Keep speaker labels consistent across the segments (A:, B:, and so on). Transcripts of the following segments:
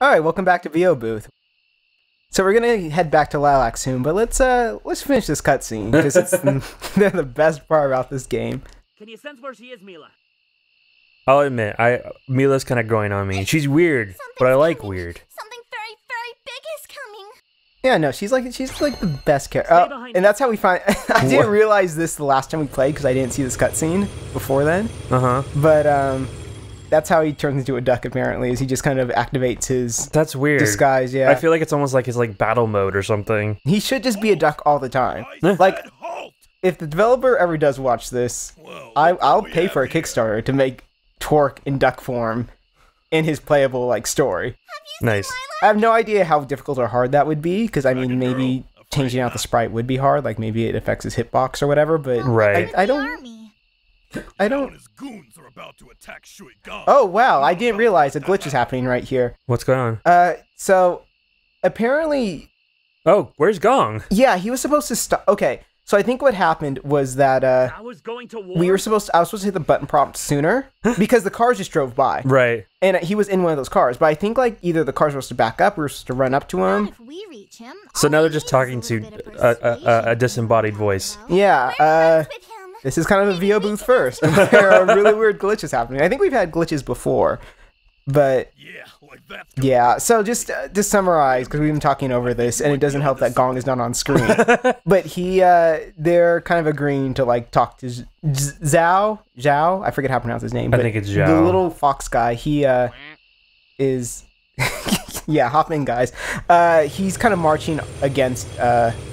A: Alright, welcome back to VO Booth. So we're gonna head back to Lilac soon, but let's finish this cutscene, because it's they're the best part about this game.
B: Can you sense where she is, Mila?
C: I'll admit, Mila's kind of growing on me. She's weird, but I like weird.
D: Something very, very big is coming.
A: Yeah, no, she's like the best character. And that's how we find. I didn't realize this the last time we played because I didn't see this cutscene before then. But that's how he turns into a duck. Apparently, is he just kind of activates his.
C: That's weird.
A: Disguise. Yeah.
C: I feel like it's almost like his battle mode or something.
A: He should just be a duck all the time. Like, if the developer ever does watch this, I'll pay for a Kickstarter to make Torque in duck form in his playable story.
C: Nice.
A: I have no idea how difficult or hard that would be, because I mean maybe changing out the sprite would be hard, like maybe it affects his hitbox or whatever, but
C: right.
A: I don't. Oh wow, I didn't realize a glitch is happening right here.
C: What's going on?
A: So apparently.
C: Oh, where's Gong?
A: Yeah, he was supposed to stop. Okay, so I think what happened was that I was supposed to hit the button prompt sooner because the cars just drove by.
C: Right.
A: And he was in one of those cars, but I think either the cars were supposed to back up or we were supposed to run up to him.
D: If we reach him,
C: So now they're just talking to a disembodied voice.
A: Yeah. This is kind of a VO booth first. There are really weird glitches happening. I think we've had glitches before, but yeah. So just to summarize, because we've been talking over this, and it doesn't help that Gong is not on screen. But they're kind of agreeing to talk to Zhao. I forget how to pronounce his name.
C: I think it's Zhao.
A: The little fox guy. He is. Yeah, hop in, guys. He's kind of marching against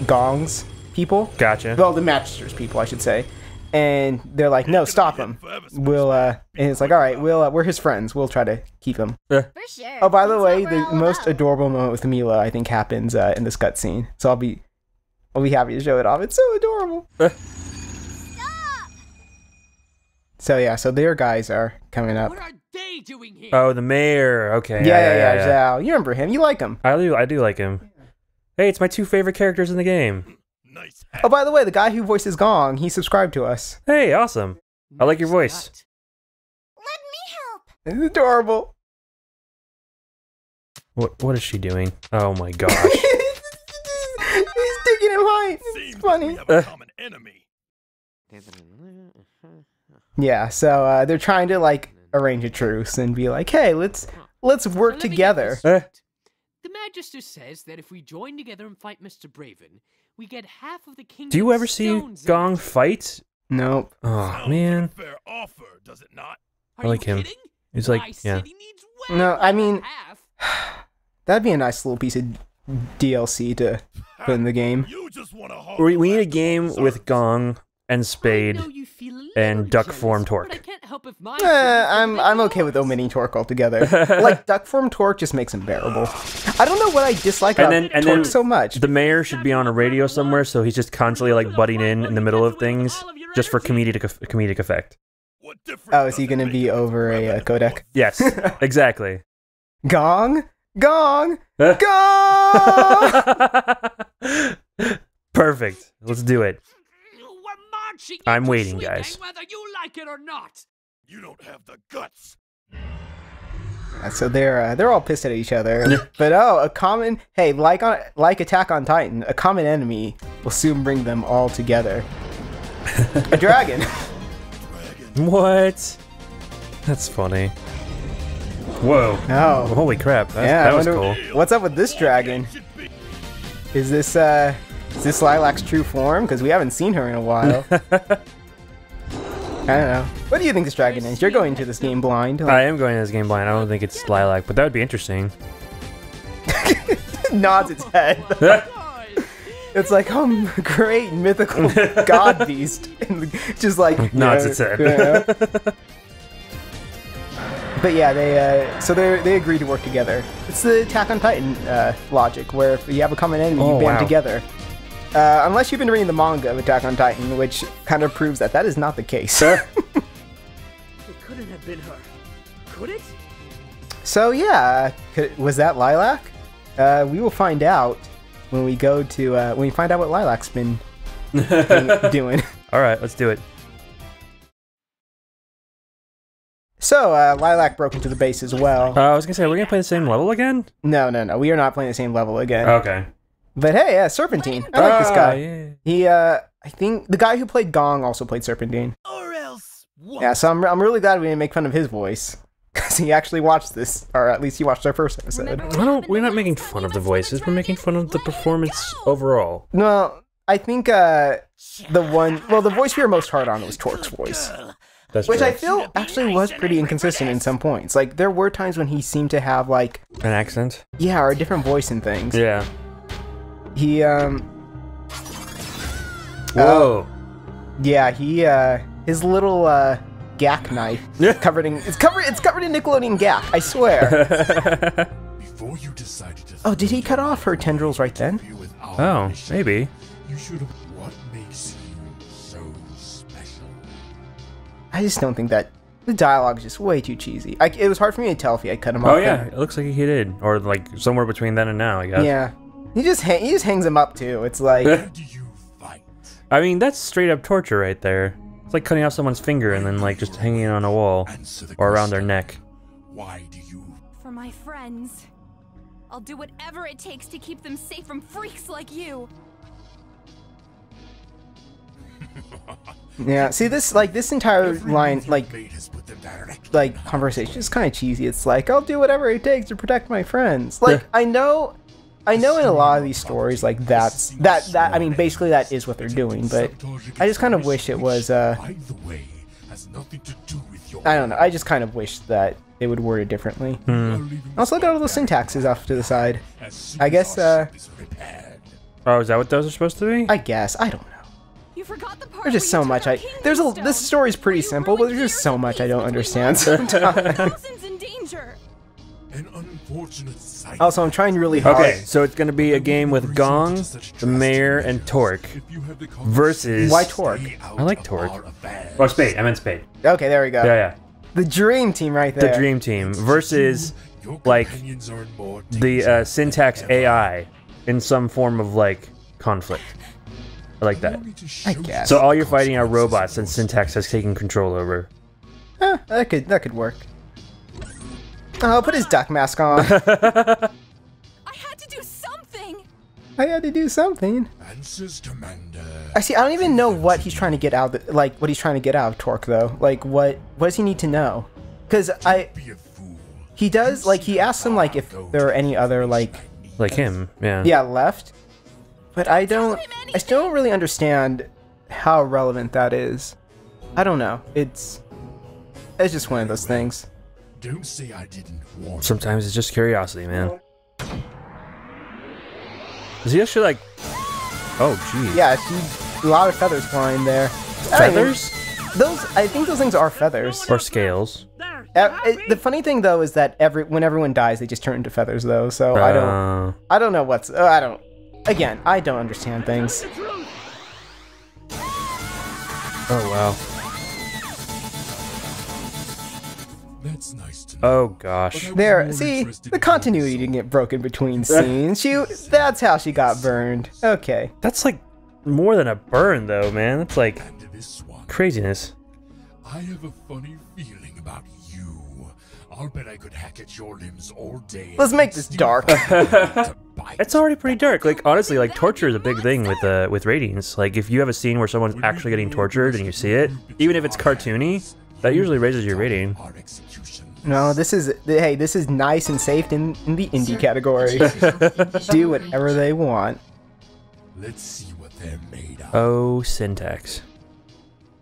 A: Gong's people.
C: Gotcha.
A: Well, the Magister's people, I should say. And they're like, no, stop him. We'll, and it's like, all right, we're his friends. We'll try to keep him.
D: For sure.
A: Oh, by the way, the most adorable moment with Mila, I think, happens in this cutscene. So I'll be happy to show it off. It's so adorable.
D: Stop!
A: So yeah, so their guys are coming up.
B: What are they doing here?
C: Oh, the mayor. Okay.
A: Yeah, Zhao. You remember him? You like him?
C: I do like him. Hey, it's my two favorite characters in the game.
B: Nice.
A: Oh, by the way, the guy who voices Gong, he subscribed to us.
C: Hey, awesome. I like your voice.
D: Let me help.
A: It's adorable.
C: What is she doing? Oh my gosh.
A: He's digging him high. It's funny.
B: Common enemy.
A: Yeah, so they're trying to arrange a truce and be like, hey, let's work together.
E: The Magister says that if we join together and fight Mr. Braven, we get half of the kingdom's
C: Do you ever see
E: stones
C: Gong
E: in.
C: fight?
A: Nope.
C: Oh man.
B: Fair offer, does it not?
C: I like him.
E: Kidding?
C: He's like,
E: My
C: yeah.
E: city needs way
A: No,
E: more
A: I
E: than
A: mean,
E: half.
A: that'd be a nice little piece of DLC to put in the game.
B: You just want
C: We need a game with Gong and
E: I
C: Spade
E: know you feel a little
C: and duck
E: jealous,
C: form
E: but
C: Torque.
E: I can't help if my
A: I'm okay with omitting Torque altogether. Duck form Torque just makes him bearable. I don't know what I dislike about Torque so much.
C: The mayor should be on a radio somewhere, so he's just constantly butting in the middle of things, just for comedic effect.
A: Oh, is he gonna be over a codec?
C: Yes, exactly.
A: Gong? Gong! Gong!
C: Perfect. Let's do it.
E: We're marching
C: I'm
E: into
C: waiting,
E: sweeping,
C: guys.
E: Whether you like it or not.
B: You don't have the guts.
A: So they're all pissed at each other. But a common like Attack on Titan, a common enemy will soon bring them all together. A dragon.
C: What? That's funny. Whoa.
A: Oh.
C: Holy crap. That was cool.
A: What's up with this dragon? Is this Lilac's true form? Because we haven't seen her in a while. I don't know. What do you think this dragon is? You're going into this game blind.
C: I am going to this game blind. I don't think it's Lilac, but that would be interesting.
A: Nods its head. It's like, great mythical god beast. Just
C: Nods its head.
A: Yeah. But yeah, they agree to work together. It's the Attack on Titan logic, where if you have a common enemy, you band together. Unless you've been reading the manga of Attack on Titan, which kind of proves that is not the case.
B: It couldn't have been her. Could it?
A: So yeah, was that Lilac? We will find out when we go to when we find out what Lilac's been doing.
C: All right, let's do it.
A: So, Lilac broke into the base as well.
C: I was gonna say, we're gonna play the same level again?
A: No, we are not playing the same level again.
C: Okay.
A: But hey, Serpentine. I like this guy.
C: Yeah.
A: He, I think the guy who played Gong also played Serpentine.
B: Or else what?
A: Yeah, so I'm really glad we didn't make fun of his voice. Because he actually watched this, or at least he watched our first episode.
C: We're not making fun of the voices, we're making fun of the performance overall.
A: Well, I think, the voice we were most hard on was Torque's voice.
C: That's
A: Which
C: true.
A: I feel actually was pretty inconsistent in some points. Like, there were times when he seemed to have, like...
C: An accent?
A: Yeah, or a different voice and things.
C: Yeah.
A: He,
C: Whoa.
A: yeah, he, his little, gack knife
C: Yeah.
A: it's covered in Nickelodeon gack, I swear.
F: Before you decided to
A: Oh, did he cut off her tendrils right then?
F: with our
C: Oh,
F: mission,
C: maybe.
F: You should have. What makes you so special?
A: I just don't think that... The dialogue is just way too cheesy. It was hard for me to tell if he had cut him off.
C: Oh yeah,
A: then.
C: it looks like he did. Or like somewhere between then and now, I guess.
A: Yeah. He just hangs him up too. It's like...
F: How do you fight?
C: I mean, that's straight up torture right there. It's like cutting off someone's finger and then like just hanging it on a wall.
F: Answer the
C: Or around their
F: question.
C: neck.
F: Why do you?
D: For my friends. I'll do whatever it takes to keep them safe from freaks like you.
A: Yeah, see this entire
F: Every
A: line,
F: move you
A: like
F: made has put them directly
A: like conversation is kind of cheesy. It's like, I'll do whatever it takes to protect my friends. Like, I know in a lot of these stories, like I mean, basically that is what they're doing, but I just kind of wish it was,
F: By the way, has nothing to do with your.
A: I don't know, I just kind of wish that they would word it differently. Also, look at all the syntaxes off to the side. I guess,
C: Oh, is that what those are supposed to be?
A: I guess, I don't know.
D: You forgot the part
A: There's just so much this story's pretty simple, but there's just so much I don't understand sometimes.
D: Thousands in danger.
F: An unfortunate sight.
A: Also, I'm trying really hard.
C: Okay, so it's gonna be a game with Gong, the Mayor, and Torque
F: If you have the
C: versus...
A: Why Torque?
C: I like Torque. Oh, Spade. I meant Spade.
A: Okay, there we go.
C: Yeah.
A: The dream team right
C: The
A: there.
C: Dream Team versus
F: Your
C: like,
F: companions are in more
C: the
F: danger
C: syntax AI in some form of like conflict. I like that.
F: than to
A: I
F: show
A: guess.
C: So all you're fighting are robots and syntax has taken control over.
A: That could work. Oh, put his duck mask on.
D: I had to do something.
A: I had to do something.
F: Answers, Commander.
A: I see. I don't even know what he's trying to get out. What he's trying to get out of Torque, though. Like, what does he need to know? Because
F: Be a fool.
A: he does. Like, he asks him like if there are any other like
C: Him, yeah.
A: yeah left. But I still don't really understand how relevant that is. I don't know. It's just one of those things.
F: Don't say I didn't warn you.
C: Sometimes it's just curiosity, man. Is he actually like... Oh, geez.
A: Yeah, a lot of feathers flying there.
C: Feathers?
A: I think those things are feathers.
C: Or scales.
A: The funny thing though is that when everyone dies, they just turn into feathers though. So I don't know what's. I don't. Again, I don't understand things.
C: Oh, wow.
F: That's nice to know.
C: Oh, gosh.
A: There, see, the continuity didn't get broken between scenes. That's how she got burned. Okay.
C: That's like more than a burn, though, man. That's like
F: And this one.
C: craziness.
F: I have a funny feeling about you. I'll bet I could hack at your limbs all day.
A: Let's make this dark.
C: It's already pretty dark. Like, honestly, like, torture is a big thing with ratings. Like, if you have a scene where someone's actually getting tortured and you see it, even if it's cartoony, that usually raises your rating.
F: Our execution.
A: No, this is nice and safe in the indie category. Do whatever they want.
F: Let's see what they're made of.
C: Oh, syntax.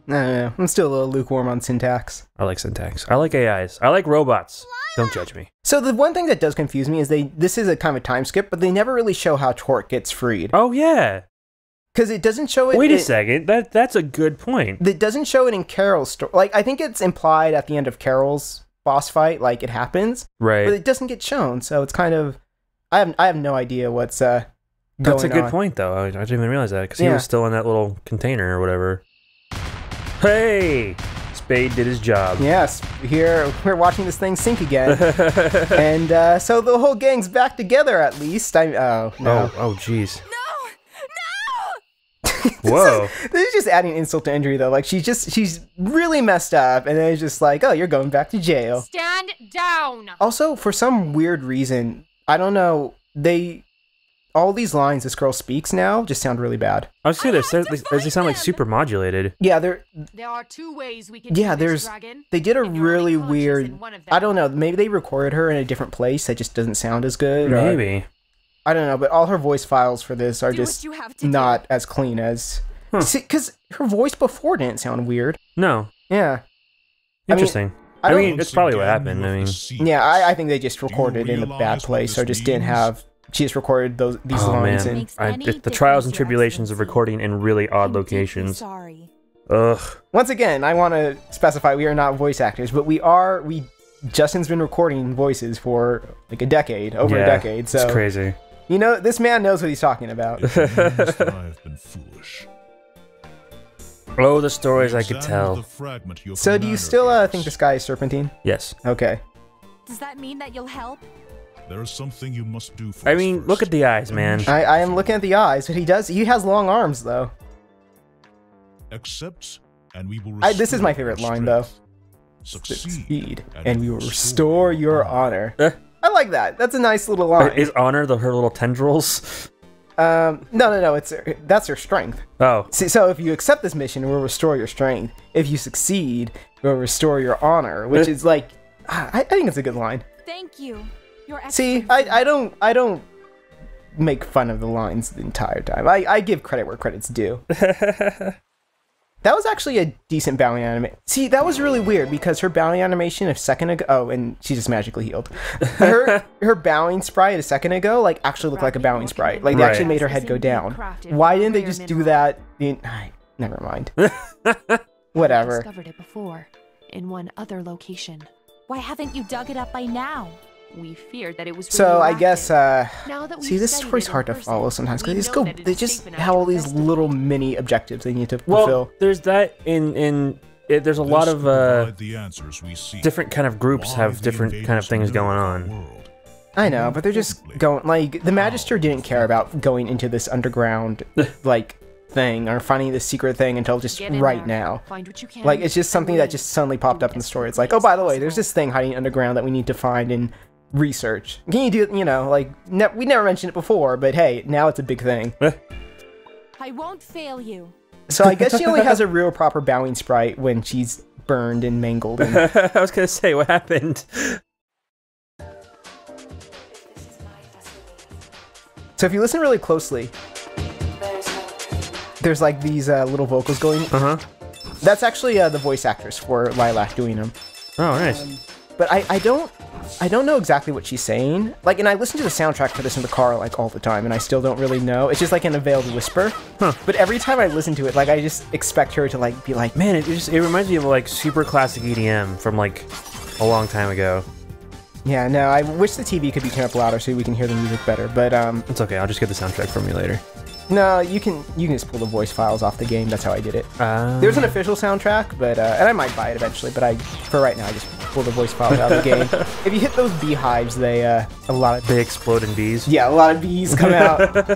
A: No, I'm still a little lukewarm on syntax.
C: I like syntax. I like AIs. I like robots. Don't judge me.
A: So the one thing that does confuse me is this is a kind of a time skip, but they never really show how Torque gets freed.
C: Oh, yeah.
A: Because it doesn't show it.
C: Wait a second. That's a good point.
A: It doesn't show it in Carol's story. Like, I think it's implied at the end of Carol's boss fight, like it happens,
C: Right.
A: but it doesn't get shown. So it's kind of, I have no idea what's going on.
C: That's a good point, though. I didn't even realize that because he was still in that little container or whatever. Hey, Spade did his job.
A: Yes, here we're watching this thing sink again, and so the whole gang's back together at least. Oh no.
C: Oh, jeez.
D: No!
C: Whoa.
A: This is just adding insult to injury, though. Like, she's really messed up, and then it's just like, oh, you're going back to jail.
D: Stand down!
A: Also, for some weird reason, I don't know, all these lines this girl speaks now just sound really bad.
C: I was saying they sound like super modulated.
A: Yeah,
D: There are two ways we can
A: yeah,
D: do this, Dragon.
A: they did a
D: And you're
A: really
D: only conscious
A: weird,
D: in one of them.
A: I don't know, maybe they recorded her in a different place that just doesn't sound as good. or-
C: Maybe.
A: I don't know, but all her voice files for this are
D: Do what
A: just
D: you have to
A: not as clean as... See, because her voice before didn't sound weird.
C: No.
A: Yeah.
C: Interesting.
A: I
C: I
A: don't-
C: mean, it's probably what happened. I mean,
A: Yeah, I think they just recorded in a bad place, or just didn't have... She just recorded these
C: oh
A: lines
C: man,
A: and...
C: the trials and tribulations of recording in really odd locations.
D: Sorry.
C: Ugh.
A: Once again, I want to specify we are not voice actors, but Justin's been recording voices for like a decade, over a decade, so...
C: It's crazy.
A: You know, this man knows what he's talking about.
F: It means that I have been foolish.
C: Oh, the stories I could
F: Examine
C: tell.
F: the fragment your
A: So do you
F: commander
A: still
F: gave
A: think
F: us.
A: this guy is Serpentine?
C: Yes.
A: Okay.
D: Does that mean that you'll help?
F: There is something you must do for
C: I
F: us
C: mean,
F: first.
C: look at the eyes, man.
A: I am looking at the eyes, but he has long arms, though.
F: Accept, and we will
A: This is my
F: restore
A: favorite
F: your
A: line, though.
F: strength.
A: Succeed, and we will restore your honor. I like that. That's a nice little line.
C: Is honor her little tendrils?
A: No, that's her strength.
C: Oh.
A: See, so if you accept this mission, we'll restore your strength. If you succeed, we'll restore your honor, which is like, I think it's a good line.
D: Thank you. Your
A: See,
D: Excellency.
A: I don't make fun of the lines the entire time. I give credit where credit's due. That was actually a decent bounty animation. See, that was really weird because her bounty animation a second ago. Oh, and she just magically healed. Her bowing sprite a second ago, like, actually looked like a bowing sprite. Like, they actually made her head go down. Why didn't they just do that? Never mind. Whatever.
G: Discovered it before, in one other location.
D: Why haven't you dug it up by now?
G: We feared that it was.
A: So I guess,
G: Now that
A: see,
G: we've
A: this
G: studied
A: story's
G: it in
A: hard to
G: person,
A: follow sometimes
G: we
A: because
G: know that it
A: they
G: is
A: just
G: safe enough
A: have all
G: to
A: these
G: investigate.
A: little mini objectives they need to
C: Well,
A: fulfill.
C: there's that there's a lot
F: This
C: of
F: will provide the answers we seek.
C: different kind of groups
F: Why
C: have
F: the
C: different kind of
F: invaders
C: things
F: live
C: going
F: in our
C: on.
F: world.
A: I know, but they're just going, like, the Magister didn't care about going into this underground, like, thing, or finding this secret thing until just
G: Get in
A: right
G: there,
A: now.
G: Find what you can.
A: Like, it's just something that
G: and
A: just suddenly popped
G: do
A: up in the
G: as
A: story. It's
G: quickly
A: like, oh,
G: as
A: by the way, there's
G: possible.
A: this thing hiding underground that we need to find and research. Can you do, like, we never mentioned it before, but hey, now it's a big thing.
D: I won't fail you.
A: So I guess she only has a real proper bowing sprite when she's burned and mangled. And
C: I was gonna say, what happened?
A: so if you listen really closely, there's like these little vocals going. That's actually the voice actress for Lilac doing them.
C: Oh, nice.
A: But I don't know exactly what she's saying. Like, and I listen to the soundtrack for this in the car like all the time, and I still don't really know. It's just like an veiled whisper. But every time I listen to it, like, I just expect her to like be like,
C: Man, it reminds me of like super classic EDM from like a long time ago.
A: yeah, no, I wish the TV could be turned up louder so we can hear the music better. But
C: It's okay. I'll just get the soundtrack from you later.
A: no, you can just pull the voice files off the game. That's how I did it. There's an official soundtrack, but and I might buy it eventually. But for right now, I just pull the voice files out of the game. If you hit those beehives, they a lot of
C: They explode in bees.
A: yeah, a lot of bees come out.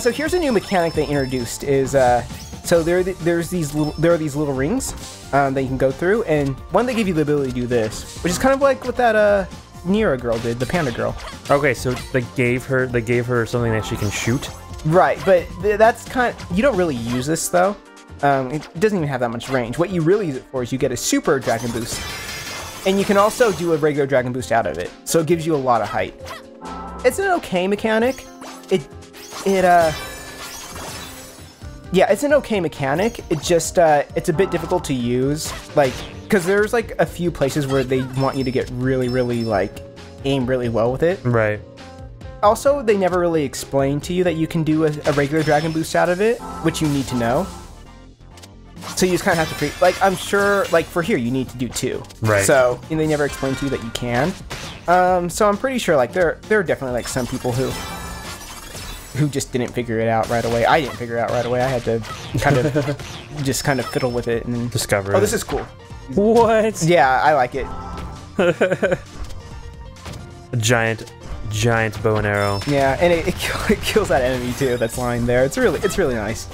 A: So here's a new mechanic they introduced. So there are these little rings that you can go through, and one they give you the ability to do this, which is kind of like what that Nira girl did, the panda girl.
C: Okay, so they gave her something that she can shoot.
A: Right, but that's you don't really use this though. It doesn't even have that much range. What you really use it for is you get a super dragon boost, and you can also do a regular dragon boost out of it. So it gives you a lot of height. It's an okay mechanic. Yeah, it's an okay mechanic. It just it's a bit difficult to use, like, because there's like a few places where they want you to get really, really like aim really well with it.
C: Right.
A: Also, they never really explain to you that you can do a regular dragon boost out of it, which you need to know. So you just kind of have to, like, I'm sure, like, for here, you need to do 2.
C: Right.
A: So, and they never explain to you that you can. So I'm pretty sure, like, there are definitely, like, some people who just didn't figure it out right away. I didn't figure it out right away. I had to kind of, just kind of fiddle with it and
C: Discover
A: oh,
C: it.
A: this is cool.
C: What?
A: Yeah, I like it.
C: A giant bow and arrow.
A: Yeah, and it kills that enemy, too, that's lying there. It's really nice.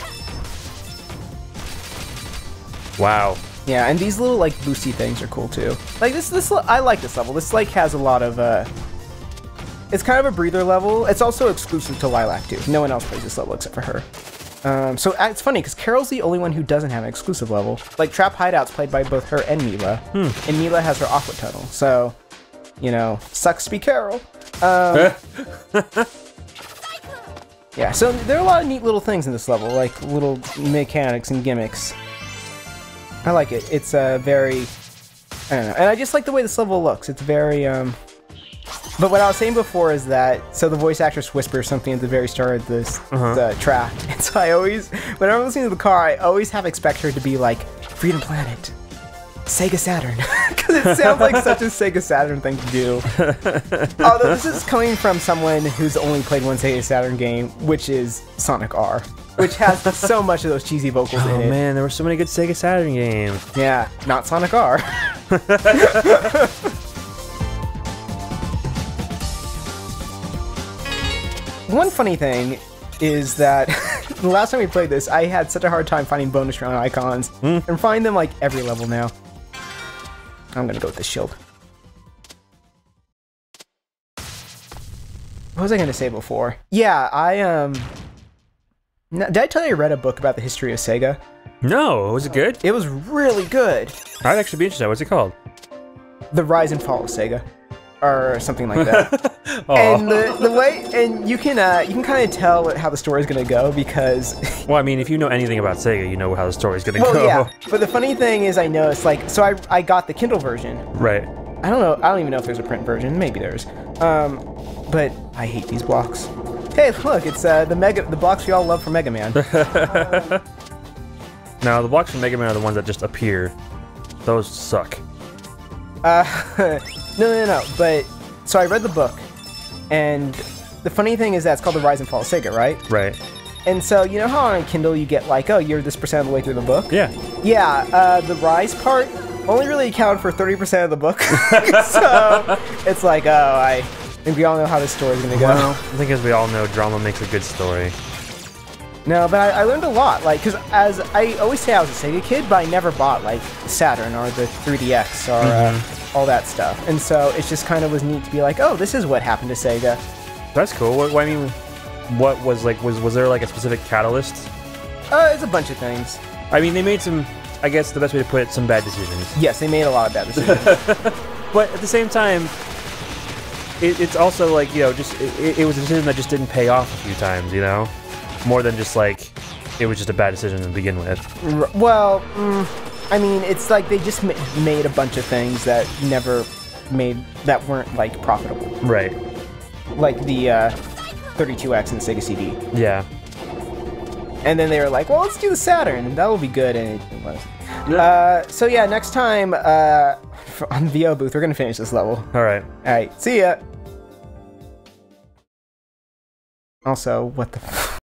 C: Wow.
A: Yeah, and these little like boosty things are cool too. Like this I like this level. This like has a lot of it's kind of a breather level. It's also exclusive to Lilac too. No one else plays this level except for her. So it's funny because Carol's the only one who doesn't have an exclusive level. Like Trap Hideout's played by both her and Mila, and Mila has her Aqua Tunnel. So, you know, sucks to be Carol. Yeah, so there are a lot of neat little things in this level, like little mechanics and gimmicks. I like it. It's very, I don't know, and I just like the way this level looks. It's very, but what I was saying before is that, so the voice actress whispers something at the very start of this the track, and so I always, whenever I'm listening to the car, I always have expect her to be like, Freedom Planet, Sega Saturn, because it sounds like such a Sega Saturn thing to do. Although this is coming from someone who's only played one Sega Saturn game, which is Sonic R, which has so much of those cheesy vocals in it.
C: Oh man, there were so many good Sega Saturn games.
A: Yeah, not Sonic R. One funny thing is that the last time we played this, I had such a hard time finding bonus round icons, and find them like every level now. I'm gonna go with the shield. What was I gonna say before? Yeah, did I tell you I read a book about the history of Sega?
C: No, was it good?
A: It was really good.
C: I'd actually be interested. What's it called?
A: The Rise and Fall of Sega, or something like that. And the way, and you can kind of tell how the story's gonna go because.
C: Well, I mean, if you know anything about Sega, you know how the story's gonna go.
A: Well, yeah. But the funny thing is, I know it's like, so I got the Kindle version.
C: Right.
A: I don't know. I don't even know if there's a print version. Maybe there's. But I hate these blocks. Hey, look, it's the blocks we all love from Mega Man.
C: Now, the blocks from Mega Man are the ones that just appear. Those suck.
A: No. But so I read the book, and the funny thing is that it's called The Rise and Fall of Sega, right?
C: Right.
A: And so you know how on Kindle you get like, oh, you're this percent of the way through the book.
C: Yeah.
A: Yeah. The Rise part only really accounted for 30% of the book. So it's like, oh, I think we all know how this story's gonna go.
C: Well, I think as we all know, drama makes a good story.
A: No, but I learned a lot, like, because as I always say I was a Sega kid, but I never bought, like, Saturn or the 3DX or all that stuff. And so it just kind of was neat to be like, oh, this is what happened to Sega.
C: That's cool. What I mean, what was, like, was there, like, a specific catalyst?
A: It's a bunch of things.
C: I mean, they made some, I guess the best way to put it, some bad decisions.
A: Yes, they made a lot of bad decisions.
C: But at the same time, it's also, like, you know, just, it was a decision that just didn't pay off a few times, you know? More than just like, it was just a bad decision to begin with.
A: Well, I mean, it's like they just made a bunch of things that that weren't like profitable.
C: Right.
A: Like the 32X and the Sega CD.
C: Yeah.
A: And then they were like, well, let's do the Saturn. That will be good. And it was. Yeah. So yeah, next time on VO Booth, we're going to finish this level.
C: All right.
A: All right. See ya. Also, what the